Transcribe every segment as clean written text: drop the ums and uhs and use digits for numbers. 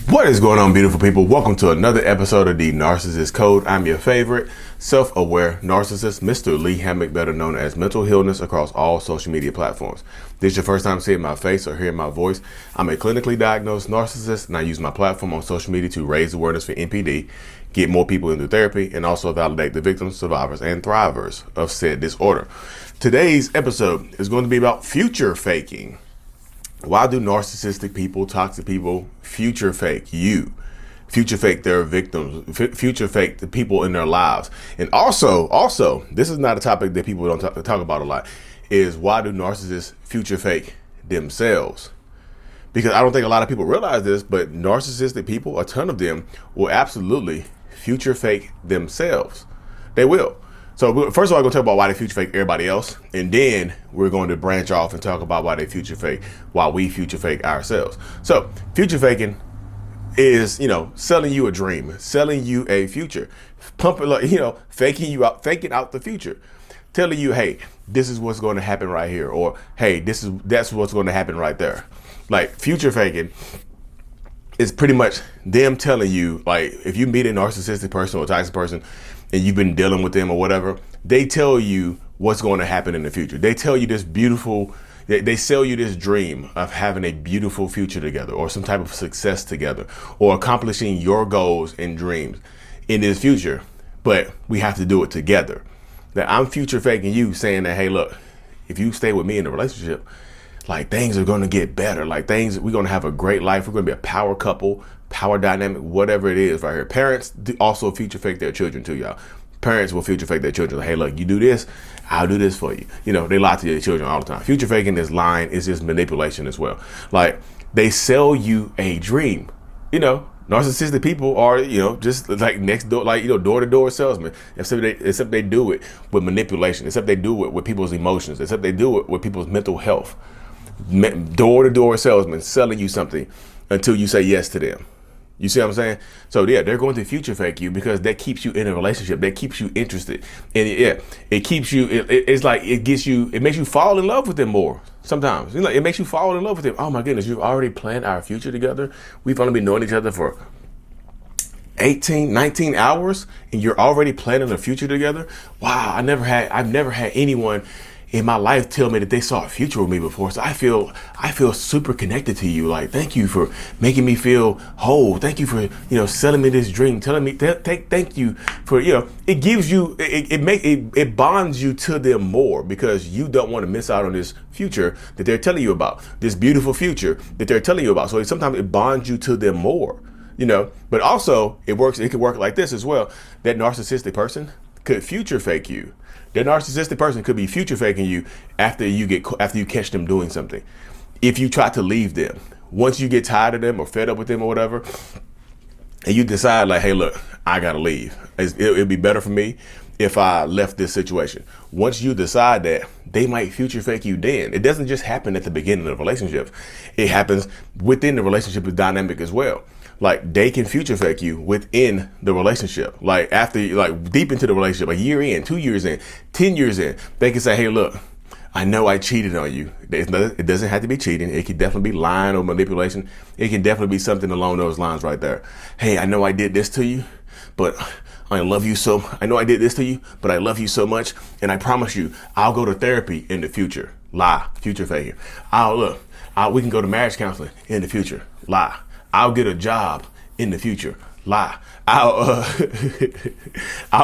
What is going on, beautiful people? Welcome to another episode of the Narcissists Code. I'm your favorite self-aware narcissist, Mr. Lee Hammock, better known as Mental Healness, across all social media platforms. If this is your first time seeing my face or hearing my voice, I'm a clinically diagnosed narcissist, and I use my platform on social media to raise awareness for NPD, get more people into therapy, and also validate the victims, survivors, and thrivers of said disorder. Today's episode is going to be about future faking. Why do narcissistic people, toxic people, future fake you? Future fake their victims, future fake the people in their lives. And also, this is not a topic that people don't talk about a lot, is why do narcissists future fake themselves? Because I don't think a lot of people realize this, but narcissistic people, a ton of them, will absolutely future fake themselves. They will. So first of all, we're going to talk about why they future fake everybody else. And then we're going to branch off and talk about why they future fake, why we future fake ourselves. So future faking is, selling you a dream, selling you a future, faking out the future, telling you, hey, this is what's going to happen right here. Or, hey, that's what's going to happen right there. Like future faking is pretty much them telling you, like, if you meet a narcissistic person or a toxic person and you've been dealing with them or whatever, they tell you what's going to happen in the future. They tell you this beautiful, they sell you this dream of having a beautiful future together or some type of success together or accomplishing your goals and dreams in this future. But we have to do it together. That I'm future faking you, saying that, hey, look, if you stay with me in a relationship, like things are going to get better. Like we're going to have a great life. We're going to be a power couple, power dynamic, whatever it is right here. Parents also future fake their children too, y'all. Parents will future fake their children. Like, hey, look, you do this, I'll do this for you. They lie to their children all the time. Future faking is lying. It's just manipulation as well. Like they sell you a dream. Narcissistic people are, just like next door, like, door-to-door salesmen, except they do it with manipulation, except they do it with people's emotions, except they do it with people's mental health. Door-to-door salesmen selling you something until you say yes to them. You see what I'm saying? So yeah, they're going to future fake you because that keeps you in a relationship. That keeps you interested. And it keeps you, it's like, it makes you fall in love with them more sometimes. It makes you fall in love with them. Oh my goodness, you've already planned our future together. We've only been knowing each other for 18, 19 hours and you're already planning a future together. Wow, I've never had anyone in my life tell me that they saw a future with me before. So I feel super connected to you. Like, thank you for making me feel whole. Thank you for, selling me this dream, telling me, thank you for, it gives you, it bonds you to them more because you don't want to miss out on this future that they're telling you about, this beautiful future that they're telling you about. So sometimes it bonds you to them more, but also it could work like this as well. That narcissistic person could future fake you. That narcissistic person could be future faking you after you catch them doing something. If you try to leave them, once you get tired of them or fed up with them or whatever, and you decide like, hey, look, I gotta leave. It'd be better for me if I left this situation. Once you decide that, they might future fake you then. It doesn't just happen at the beginning of the relationship. It happens within the relationship dynamic as well. Like they can future fake you within the relationship. Like after, like deep into the relationship, a year in, 2 years in, 10 years in, they can say, hey, look, I know I cheated on you. It doesn't have to be cheating. It could definitely be lying or manipulation. It can definitely be something along those lines right there. Hey, I know I did this to you, but I love you so. I know I did this to you, but I love you so much. And I promise you, I'll go to therapy in the future. Lie, future faking. We can go to marriage counseling in the future. Lie. I'll get a job in the future. Lie. I'll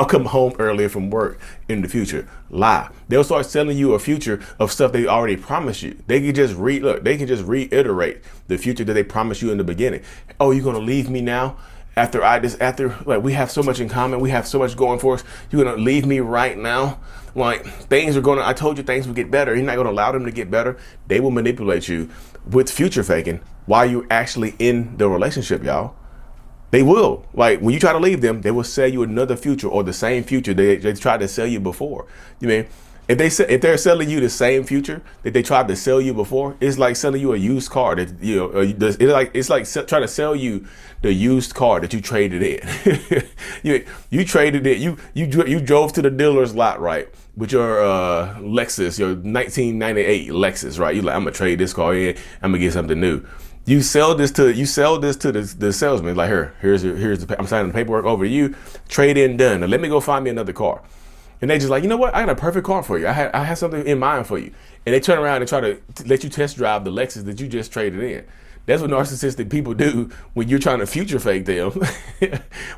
come home earlier from work in the future. Lie. They'll start selling you a future of stuff they already promised you. They can just reiterate the future that they promised you in the beginning. Oh, you're gonna leave me now? After we have so much in common, we have so much going for us. You're gonna leave me right now? Like I told you things would get better. You're not gonna allow them to get better. They will manipulate you with future faking while you're actually in the relationship, y'all. They will. Like when you try to leave them, they will sell you another future or the same future they tried to sell you before. If they're selling you the same future that they tried to sell you before, it's like selling you a used car that it's like trying to sell you the used car that you traded in. you traded it. You drove to the dealer's lot, right, with your Lexus, your 1998 Lexus, right? You like, I'm gonna trade this car in. I'm gonna get something new. You sell this to the salesman. Like, I'm signing the paperwork over to you. Trade in done. Now let me go find me another car. And they just like, you know what? I got a perfect car for you. I had something in mind for you. And they turn around and try to let you test drive the Lexus that you just traded in. That's what narcissistic people do when you're trying to future fake them.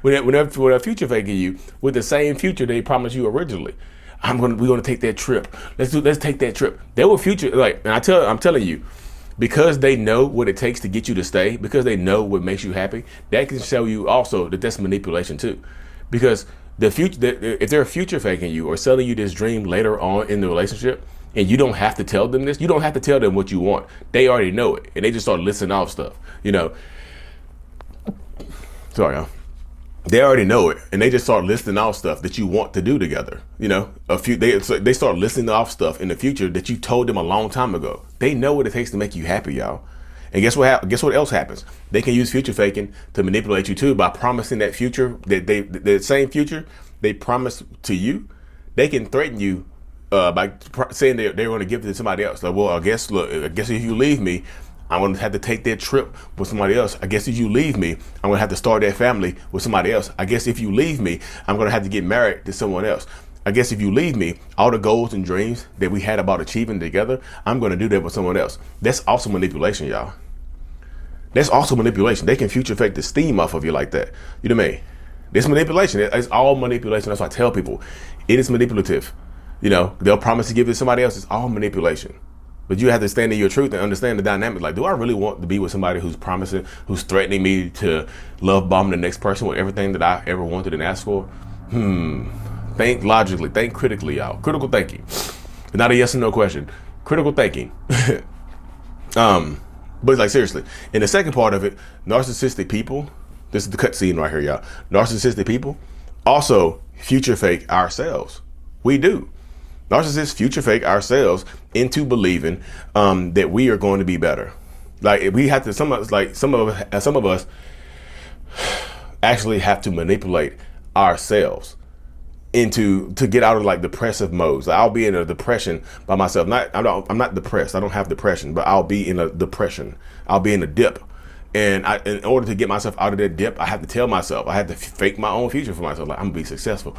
when they're future faking you with the same future they promised you originally. We're gonna take that trip. Let's take that trip. They will future and I'm telling you, because they know what it takes to get you to stay, because they know what makes you happy, that can show you also that that's manipulation too. Because if they're future faking you or selling you this dream later on in the relationship, and you don't have to tell them this, you don't have to tell them what you want. They already know it, and they just start listing off stuff. Sorry, y'all. They already know it, and they just start listing off stuff that you want to do together. They start listing off stuff in the future that you told them a long time ago. They know what it takes to make you happy, y'all. And guess what else happens? They can use future faking to manipulate you too by promising that future, the same future they promised to you. They can threaten you by saying they're going to give it to somebody else. Like, well, I guess if you leave me, I'm going to have to take that trip with somebody else. I guess if you leave me, I'm going to have to start that family with somebody else. I guess if you leave me, I'm going to have to get married to someone else. I guess if you leave me, all the goals and dreams that we had about achieving together, I'm going to do that with someone else. That's also manipulation, y'all. That's also manipulation. They can future fake the steam off of you like that. You know what I mean? This manipulation. It's all manipulation. That's why I tell people it is manipulative. They'll promise to give it to somebody else. It's all manipulation. But you have to stand in your truth and understand the dynamic. Like, do I really want to be with somebody who's promising, who's threatening me to love bomb the next person with everything that I ever wanted and asked for? Think logically, think critically, y'all. Critical thinking. Not a yes or no question. Critical thinking. But like, seriously. In the second part of it, narcissistic people, this is the cutscene right here, y'all. Narcissistic people also future fake ourselves. We do. Narcissists future fake ourselves into believing that we are going to be better. Like, we have to, some of us actually have to manipulate ourselves to get out of like depressive modes. Like, I'll be in a depression by myself. I'm not depressed. I don't have depression, but I'll be in a depression. I'll be in a dip. And in order to get myself out of that dip, I have to tell myself, I have to fake my own future for myself. Like, I'm gonna be successful.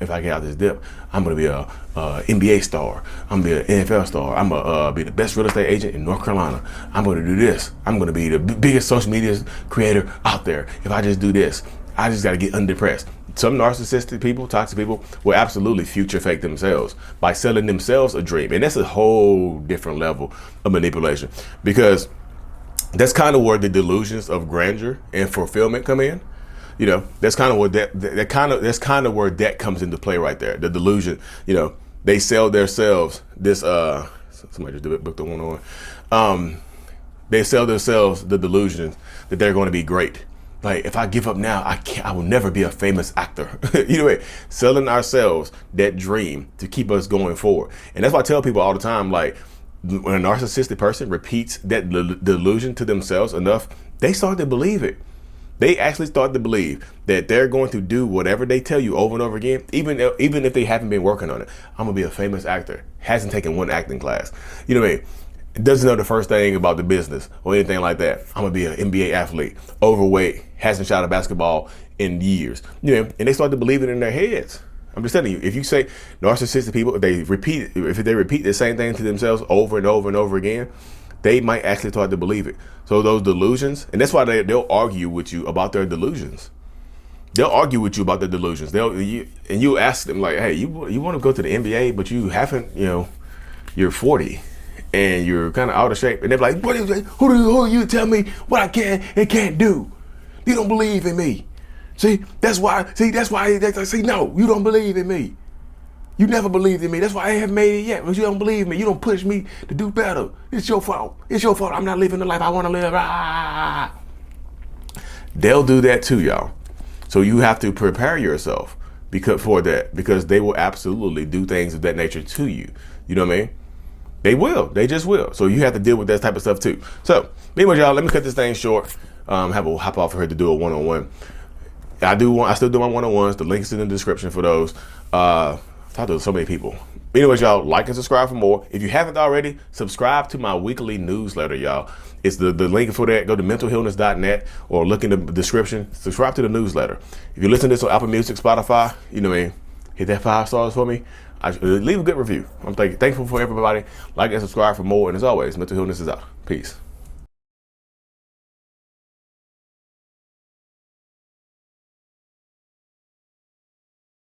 If I get out of this dip, I'm gonna be a NBA star. I'm gonna be an NFL star. I'm gonna be the best real estate agent in North Carolina. I'm gonna do this. I'm gonna be the biggest social media creator out there. If I just do this, I just gotta get undepressed. Some narcissistic people, toxic people, will absolutely future fake themselves by selling themselves a dream. And that's a whole different level of manipulation, because that's kind of where the delusions of grandeur and fulfillment come in. That's kind of where that's kind of where that comes into play right there. The delusion, they sell themselves this. Somebody just booked the one-on-one. They sell themselves the delusion that they're going to be great. Like, if I give up now, I will never be a famous actor. Selling ourselves that dream to keep us going forward. And that's why I tell people all the time, like, when a narcissistic person repeats that delusion to themselves enough, they start to believe it. They actually start to believe that they're going to do whatever they tell you over and over again, even if they haven't been working on it. I'm gonna be a famous actor. Hasn't taken one acting class. You know what I mean? Doesn't know the first thing about the business or anything like that. I'm gonna be an NBA athlete, overweight, hasn't shot a basketball in years. And they start to believe it in their heads. I'm just telling you, if you say narcissistic people, if they repeat the same thing to themselves over and over and over again, they might actually start to believe it. So those delusions, and that's why they'll argue with you about their delusions. They'll argue with you about their delusions. And you ask them like, hey, you want to go to the NBA, but you haven't, you're 40 and you're kind of out of shape. And they're like, who you tell me what I can and can't do? You don't believe in me. That's why, no, you don't believe in me. You never believed in me. That's why I haven't made it yet, because you don't believe me. You don't push me to do better. It's your fault. I'm not living the life I want to live. They'll do that too, y'all. So you have to prepare yourself because they will absolutely do things of that nature to you. You know what I mean? They will. They just will. So you have to deal with that type of stuff too. So, anyway, y'all, let me cut this thing short. Have a hop off here to do a one-on-one. I still do my one-on-ones. The link is in the description for those. I've talked to so many people. Anyways, y'all, like and subscribe for more. If you haven't already, subscribe to my weekly newsletter, y'all. It's the link for that. Go to mentalhealness.net or look in the description. Subscribe to the newsletter. If you listen to this on Apple Music, Spotify, you know what I mean, hit that 5 stars for me. Leave a good review. I'm thankful for everybody. Like and subscribe for more. And as always, Mental Healness is out. Peace.